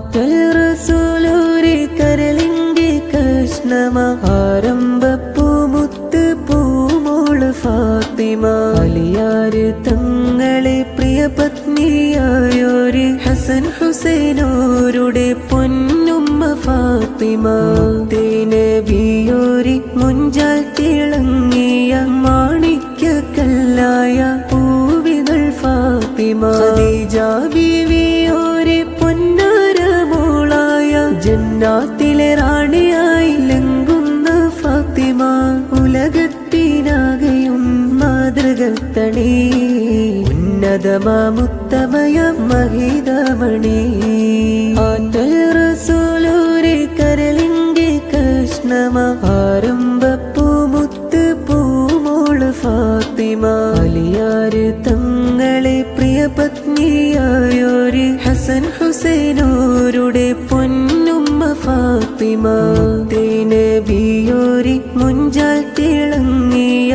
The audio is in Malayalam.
ആറ്റൽ റസൂലൂരി കരളിന്റെ കഷ്ണമ ആരംഭപ്പൂമുത്ത് പൂമോള് ഫാത്തിമ അലിയാര് തങ്ങളെ പ്രിയ പത്നിയായൊരു ഹസൻ ഹുസൈനോരുടെ പൊന്നുമ്മ ഫാത്തിമ നബിയോരി മുഞ്ചാൽ തിളങ്ങിയ മാണിക്യക്കല്ലായ പൂവികൾ ഫാത്തിമ ഖദീജ ബീവിയോരെ പൊന്നാരമോളായ ജന്നാത്തിലെ റാണിയായി ലംഘുന്ന ഫാത്തിമ ഉലകത്തിനാകെയും മാതൃകത്തണി ഉന്നതമാമുത്തമയ മഹിതമണി ആറ്റൽ റസൂലൂരെ കരളിന്റെ കഷ്ണമ ആരംഭപ്പൂമുത്ത് പൂമോള് ഫാത്തിമ അലിയാര് തങ്ങളെ പ്രിയ പത്നിയായൊരു ഹസൻ ഹുസൈനോരുടെ പൊന്നുമ്മ ഫാത്തിമ നബിയോരി മുഞ്ചാൽ തിളങ്ങിയ